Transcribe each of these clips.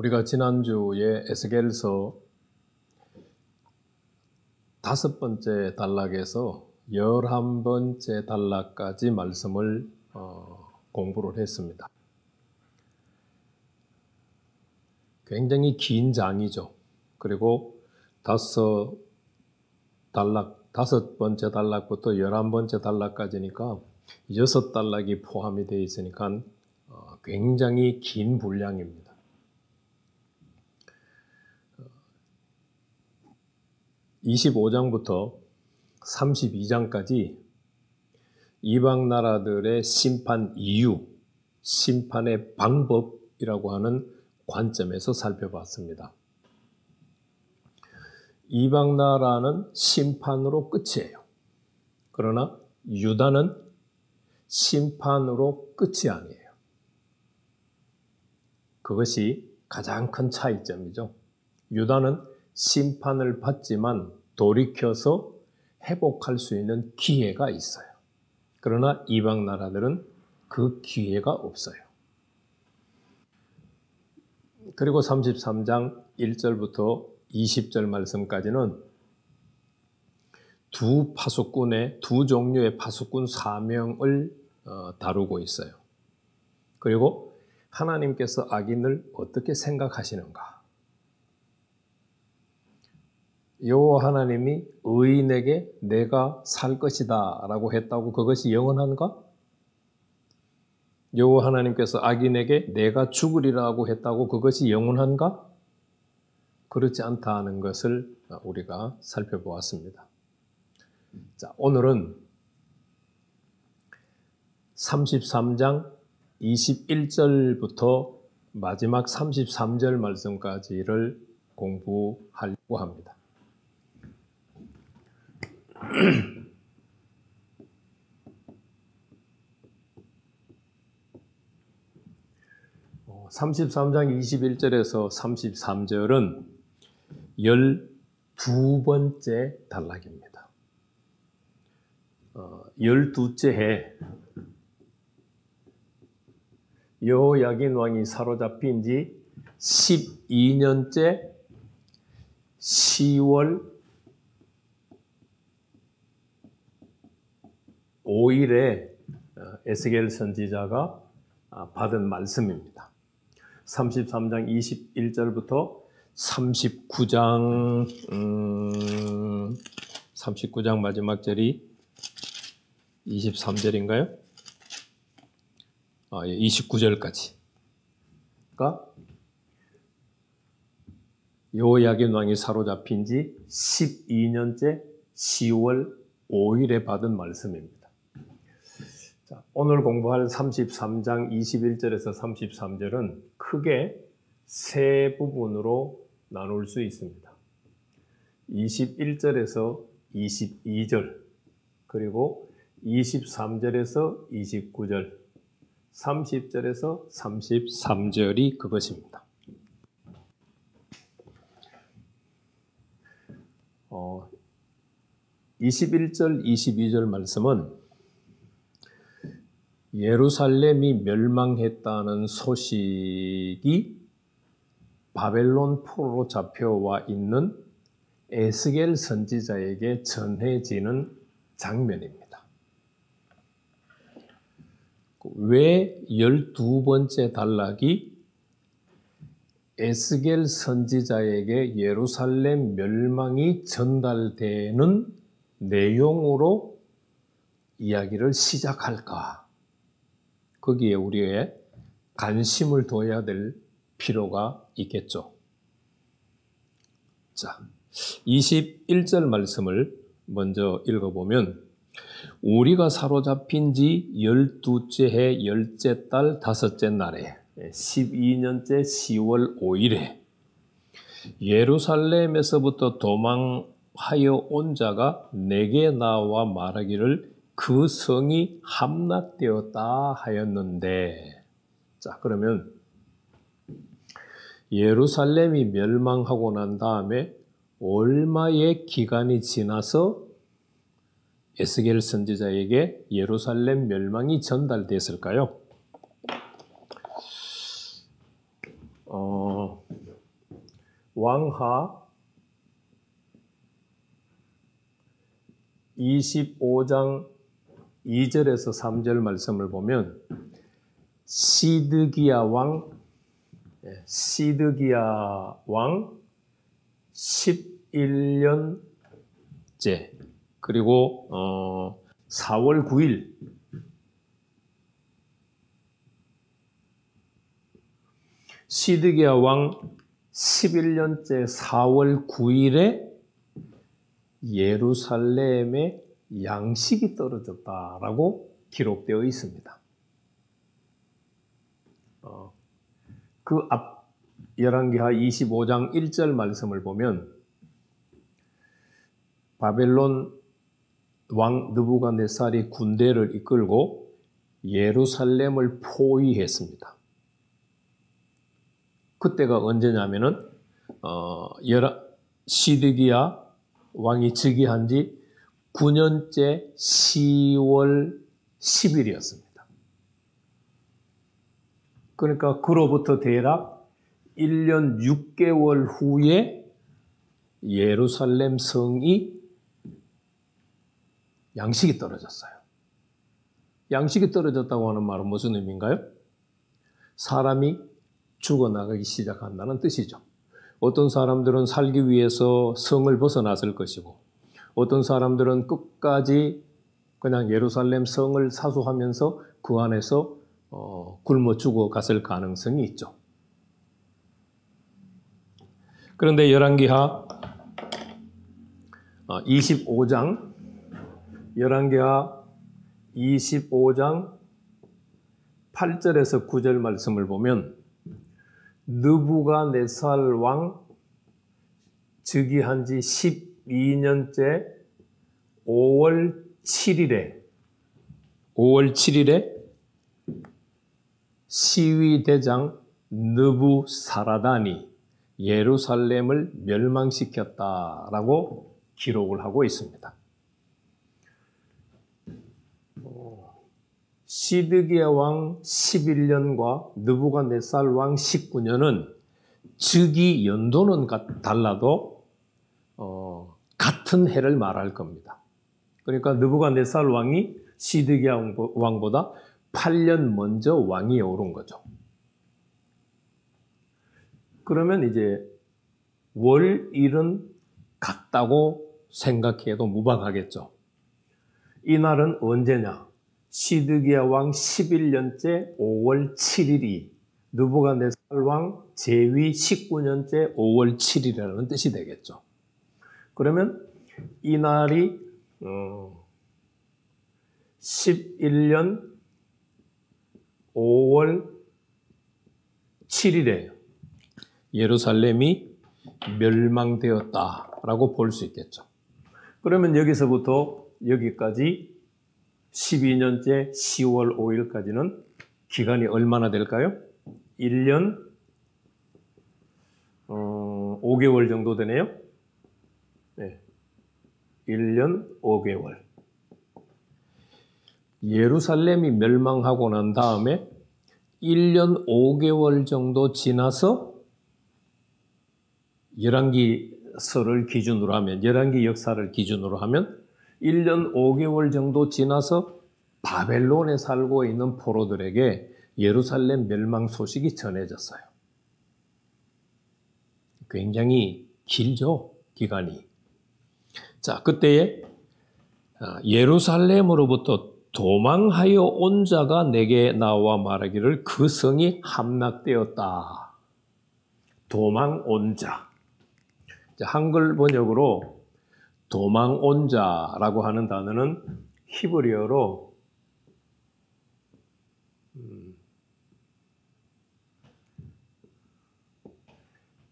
우리가 지난주에 에스겔서 5번째 단락에서 11번째 단락까지 말씀을 공부를 했습니다. 굉장히 긴 장이죠. 그리고 5번째 단락부터 11번째 단락까지니까 6단락이 포함이 되어 있으니까 굉장히 긴 분량입니다. 25장부터 32장까지 이방 나라들의 심판 이유, 심판의 방법이라고 하는 관점에서 살펴봤습니다. 이방 나라는 심판으로 끝이에요. 그러나 유다는 심판으로 끝이 아니에요. 그것이 가장 큰 차이점이죠. 유다는 심판을 받지만 돌이켜서 회복할 수 있는 기회가 있어요. 그러나 이방 나라들은 그 기회가 없어요. 그리고 33장 1절부터 20절 말씀까지는 두 종류의 파수꾼 사명을 다루고 있어요. 그리고 하나님께서 악인을 어떻게 생각하시는가? 여호와 하나님이 의인에게 내가 살 것이다 라고 했다고 그것이 영원한가? 여호와 하나님께서 악인에게 내가 죽으리라고 했다고 그것이 영원한가? 그렇지 않다는 것을 우리가 살펴보았습니다. 자, 오늘은 33장 21절부터 마지막 33절 말씀까지를 공부하려고 합니다. 33장 21절에서 33절은 12번째 단락입니다. 12째 해 여호야긴 왕이 사로잡힌 지 12년째 10월 5일에 에스겔 선지자가 받은 말씀입니다. 33장 21절부터 39장 마지막 절이 23절인가요? 29절까지. 그러니까 여호야긴 왕이 사로잡힌 지 12년째 10월 5일에 받은 말씀입니다. 자, 오늘 공부할 33장 21절에서 33절은 크게 세 부분으로 나눌 수 있습니다. 21절에서 22절, 그리고 23절에서 29절, 30절에서 33절이 그것입니다. 21절, 22절 말씀은 예루살렘이 멸망했다는 소식이 바벨론 포로로 잡혀와 있는 에스겔 선지자에게 전해지는 장면입니다. 왜 12번째 단락이 에스겔 선지자에게 예루살렘 멸망이 전달되는 내용으로 이야기를 시작할까? 거기에 우리의 관심을 둬야 될 필요가 있겠죠. 자, 21절 말씀을 먼저 읽어보면 우리가 사로잡힌 지 12째 해 10째 달 5째 날에 12년째 10월 5일에 예루살렘에서부터 도망하여 온 자가 내게 나와 말하기를 그 성이 함락되었다 하였는데, 자, 그러면 예루살렘이 멸망하고 난 다음에 얼마의 기간이 지나서 에스겔 선지자에게 예루살렘 멸망이 전달됐을까요? 왕하 25장 2절에서 3절 말씀을 보면 시드기야 왕 11년째 그리고 4월 9일 시드기야 왕 11년째 4월 9일에 예루살렘에 양식이 떨어졌다라고 기록되어 있습니다. 그 앞 열왕기하 25장 1절 말씀을 보면 바벨론 왕 느부갓네살이 군대를 이끌고 예루살렘을 포위했습니다. 그때가 언제냐면은 시드기야 왕이 즉위한 지 9년째 10월 10일이었습니다. 그러니까 그로부터 대략 1년 6개월 후에 예루살렘 성이 양식이 떨어졌어요. 양식이 떨어졌다고 하는 말은 무슨 의미인가요? 사람이 죽어나가기 시작한다는 뜻이죠. 어떤 사람들은 살기 위해서 성을 벗어났을 것이고 어떤 사람들은 끝까지 그냥 예루살렘 성을 사수하면서 그 안에서 굶어 죽어갔을 가능성이 있죠. 그런데 열왕기하 25장 8절에서 9절 말씀을 보면 느부갓네살 왕 즉위한 지 12년째 5월 7일에 시위대장 느부사라단이 예루살렘을 멸망시켰다라고 기록을 하고 있습니다. 시드기야 왕 11년과 느부갓네살 왕 19년은 즉위 연도는 달라도 같은 해를 말할 겁니다. 그러니까 느부갓네살 왕이 시드기야 왕보다 8년 먼저 왕위에 오른 거죠. 그러면 이제 월일은 같다고 생각해도 무방하겠죠. 이 날은 언제냐? 시드기야 왕 11년째 5월 7일이 느부갓네살 왕 재위 19년째 5월 7일이라는 뜻이 되겠죠. 그러면 이 날이 11년 5월 7일에 예루살렘이 멸망되었다라고 볼 수 있겠죠. 그러면 여기서부터 여기까지 12년째 10월 5일까지는 기간이 얼마나 될까요? 1년 5개월 정도 되네요. 네. 1년 5개월. 예루살렘이 멸망하고 난 다음에 1년 5개월 정도 지나서 열왕기서를 기준으로 하면, 열왕기 역사를 기준으로 하면 1년 5개월 정도 지나서 바벨론에 살고 있는 포로들에게 예루살렘 멸망 소식이 전해졌어요. 굉장히 길죠, 기간이. 자, 그때에 예루살렘으로부터 도망하여 온 자가 내게 나와 말하기를 그 성이 함락되었다. 도망 온 자. 한글 번역으로 도망 온 자라고 하는 단어는 히브리어로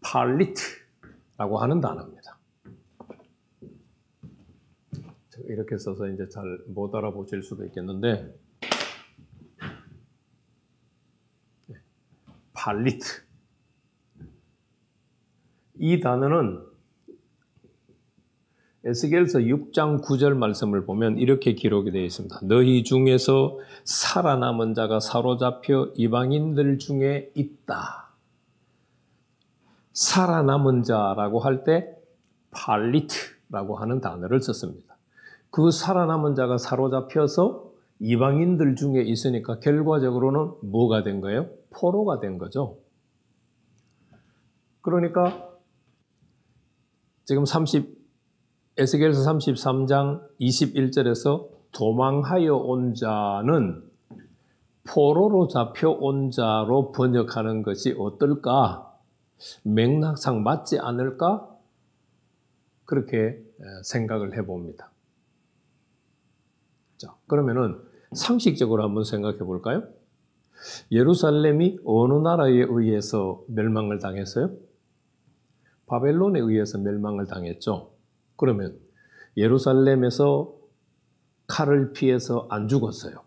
팔리트라고 하는 단어입니다. 이렇게 써서 이제 잘 못 알아보실 수도 있겠는데, 팔리트. 이 단어는 에스겔서 6장 9절 말씀을 보면 이렇게 기록이 되어 있습니다. 너희 중에서 살아남은 자가 사로잡혀 이방인들 중에 있다. 살아남은 자라고 할 때 팔리트라고 하는 단어를 썼습니다. 그 살아남은 자가 사로잡혀서 이방인들 중에 있으니까 결과적으로는 뭐가 된 거예요? 포로가 된 거죠. 그러니까 지금 에스겔서 33장 21절에서 도망하여 온 자는 포로로 잡혀온 자로 번역하는 것이 어떨까? 맥락상 맞지 않을까? 그렇게 생각을 해봅니다. 자, 그러면은 상식적으로 한번 생각해 볼까요? 예루살렘이 어느 나라에 의해서 멸망을 당했어요? 바벨론에 의해서 멸망을 당했죠. 그러면 예루살렘에서 칼을 피해서 안 죽었어요.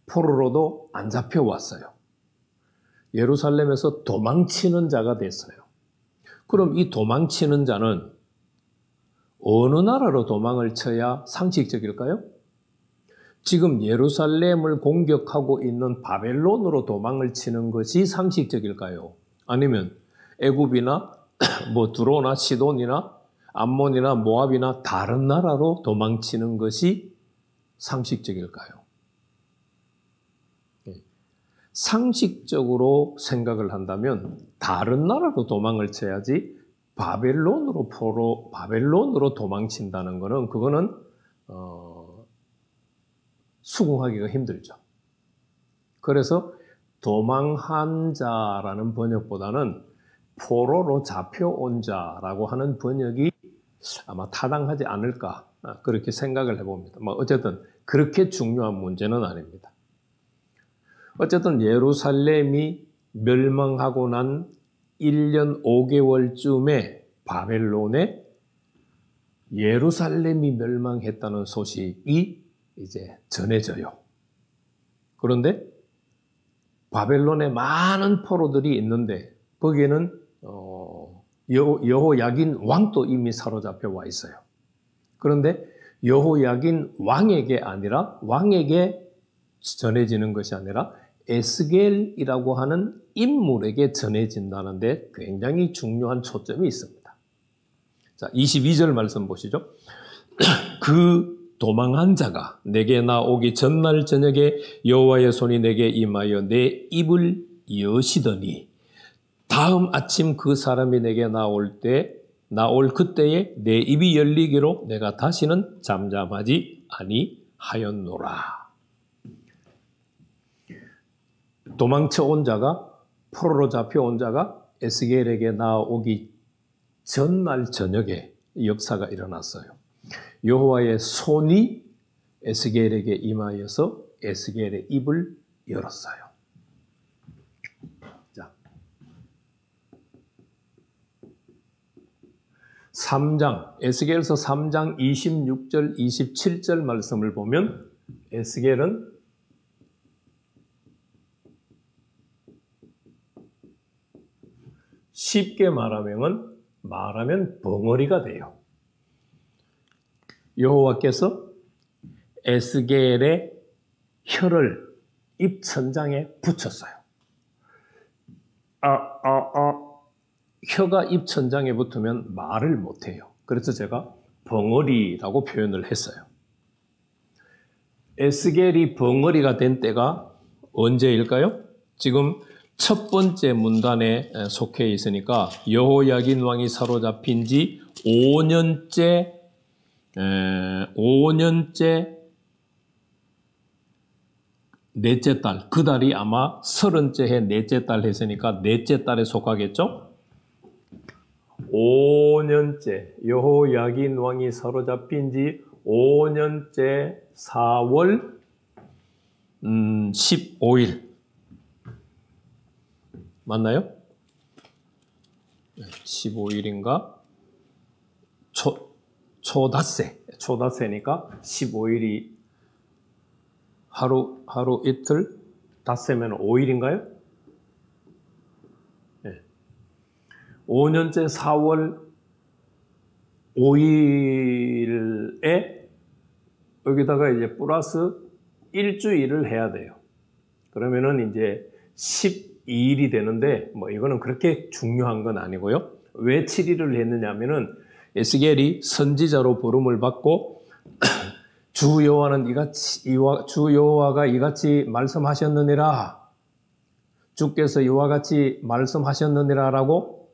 포로로도 안 잡혀왔어요. 예루살렘에서 도망치는 자가 됐어요. 그럼 이 도망치는 자는 어느 나라로 도망을 쳐야 상식적일까요? 지금 예루살렘을 공격하고 있는 바벨론으로 도망을 치는 것이 상식적일까요? 아니면 애굽이나 두로나 시돈이나 암몬이나 모압이나 다른 나라로 도망치는 것이 상식적일까요? 상식적으로 생각을 한다면 다른 나라로 도망을 쳐야지 바벨론으로 도망친다는 것은 그거는 수긍하기가 힘들죠. 그래서 도망한 자라는 번역보다는 포로로 잡혀온 자라고 하는 번역이 아마 타당하지 않을까 그렇게 생각을 해봅니다. 어쨌든 그렇게 중요한 문제는 아닙니다. 어쨌든 예루살렘이 멸망하고 난 1년 5개월쯤에 바벨론에 예루살렘이 멸망했다는 소식이 이제 전해져요. 그런데 바벨론에 많은 포로들이 있는데 거기에는 여호야긴 왕도 이미 사로잡혀 와 있어요. 그런데 여호야긴 왕에게 전해지는 것이 아니라 에스겔이라고 하는 인물에게 전해진다는데 굉장히 중요한 초점이 있습니다. 자, 22절 말씀 보시죠. 그 도망한 자가 내게 나오기 전날 저녁에 여호와의 손이 내게 임하여 내 입을 여시더니 다음 아침 그 사람이 내게 나올 그때에 내 입이 열리기로 내가 다시는 잠잠하지 아니하였노라. 도망쳐 온 자가 포로로 잡혀온 자가 에스겔에게 나오기 전날 저녁에 역사가 일어났어요. 여호와의 손이 에스겔에게 임하여서 에스겔의 입을 열었어요. 자, 에스겔서 3장 26절, 27절 말씀을 보면 에스겔은 쉽게 말하면 벙어리가 돼요. 여호와께서 에스겔의 혀를 입천장에 붙였어요. 혀가 입천장에 붙으면 말을 못해요. 그래서 제가 벙어리라고 표현을 했어요. 에스겔이 벙어리가 된 때가 언제일까요? 지금 첫 번째 문단에 속해 있으니까 여호야긴 왕이 사로잡힌 지 5년째 넷째 달, 그 달이 아마 30째 해 넷째 달 했으니까 넷째 달에 속하겠죠? 5년째, 여호야긴 왕이 사로잡힌 지 5년째 4월 15일. 맞나요? 15일인가? 초닷새니까 15일이 하루 이틀, 닷새면 5일인가요? 네. 5년째 4월 5일에 여기다가 이제 플러스 일주일을 해야 돼요. 그러면은 이제 12일이 되는데 뭐 이거는 그렇게 중요한 건 아니고요. 왜 7일을 했느냐 하면은 에스겔이 선지자로 부름을 받고 주 여호와가 이같이 말씀하셨느니라, 주께서 이와 같이 말씀하셨느니라라고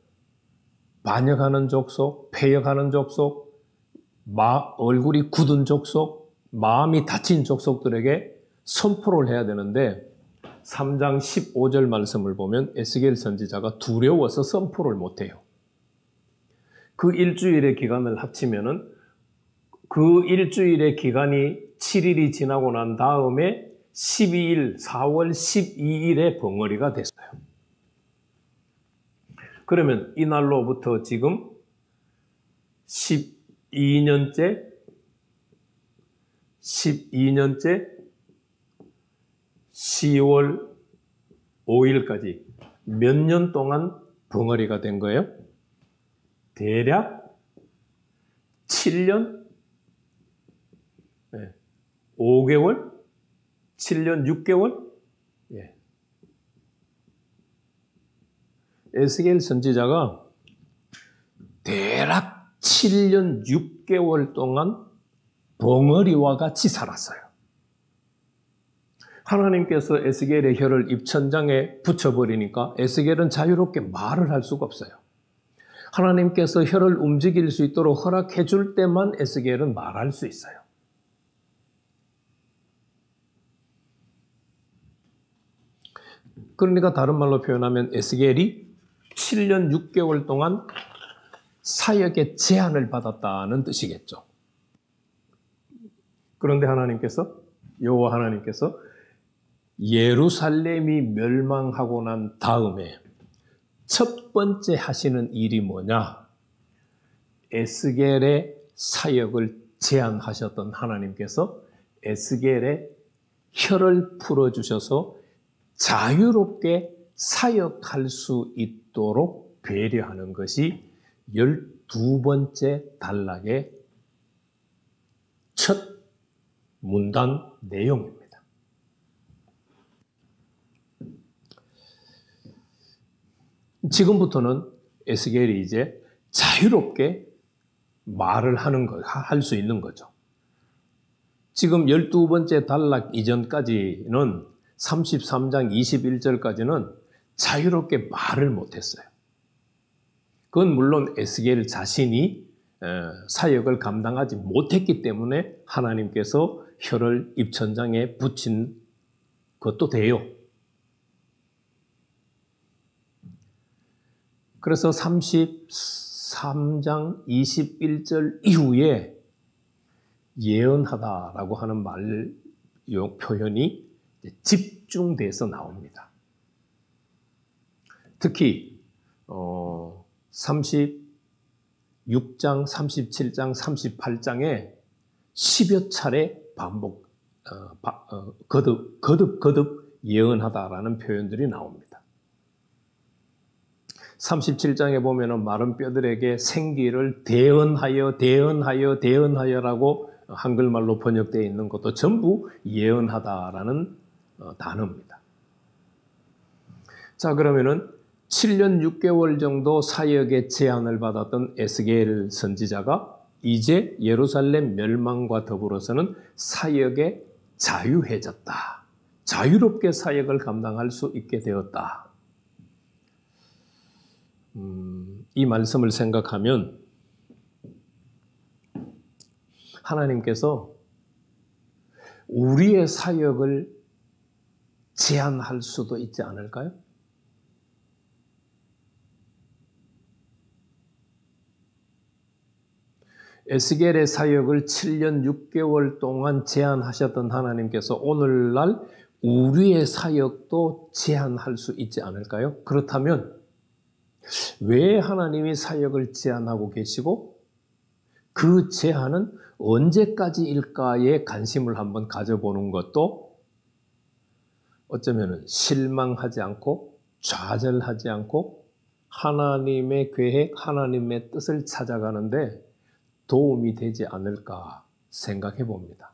반역하는 족속, 패역하는 족속, 얼굴이 굳은 족속, 마음이 다친 족속들에게 선포를 해야 되는데 3장 15절 말씀을 보면 에스겔 선지자가 두려워서 선포를 못해요. 그 일주일의 기간을 합치면은 그 일주일의 기간이 7일이 지나고 난 다음에 12일, 4월 12일에 벙어리가 됐어요. 그러면 이날로부터 지금 12년째 10월 5일까지 몇 년 동안 벙어리가 된 거예요? 대략 7년 5개월? 7년 6개월? 예. 에스겔 선지자가 대략 7년 6개월 동안 벙어리와 같이 살았어요. 하나님께서 에스겔의 혀를 입천장에 붙여버리니까 에스겔은 자유롭게 말을 할 수가 없어요. 하나님께서 혀를 움직일 수 있도록 허락해 줄 때만 에스겔은 말할 수 있어요. 그러니까 다른 말로 표현하면 에스겔이 7년 6개월 동안 사역의 제한을 받았다는 뜻이겠죠. 그런데 여호와 하나님께서 예루살렘이 멸망하고 난 다음에 첫 번째 하시는 일이 뭐냐? 에스겔의 사역을 제한하셨던 하나님께서 에스겔의 혀를 풀어주셔서 자유롭게 사역할 수 있도록 배려하는 것이 12번째 단락의 첫 문단 내용입니다. 지금부터는 에스겔이 이제 자유롭게 말을 할 수 있는 거죠. 지금 12번째 단락 이전까지는 33장 21절까지는 자유롭게 말을 못했어요. 그건 물론 에스겔 자신이 사역을 감당하지 못했기 때문에 하나님께서 혀를 입천장에 붙인 것도 돼요. 그래서 33장 21절 이후에 예언하다라고 하는 표현이 집중돼서 나옵니다. 특히 36장, 37장, 38장에 10여 차례 거듭 예언하다라는 표현들이 나옵니다. 37장에 보면은 마른 뼈들에게 생기를 대언하여라고 한글말로 번역되어 있는 것도 전부 예언하다라는 단어입니다. 자, 그러면은 7년 6개월 정도 사역의 제한을 받았던 에스겔 선지자가 이제 예루살렘 멸망과 더불어서는 사역에 자유해졌다. 자유롭게 사역을 감당할 수 있게 되었다. 이 말씀을 생각하면 하나님께서 우리의 사역을 제한할 수도 있지 않을까요? 에스겔의 사역을 7년 6개월 동안 제한하셨던 하나님께서 오늘날 우리의 사역도 제한할 수 있지 않을까요? 그렇다면 왜 하나님이 사역을 제한하고 계시고 그 제한은 언제까지일까에 관심을 한번 가져보는 것도 어쩌면 실망하지 않고 좌절하지 않고 하나님의 계획, 하나님의 뜻을 찾아가는데 도움이 되지 않을까 생각해 봅니다.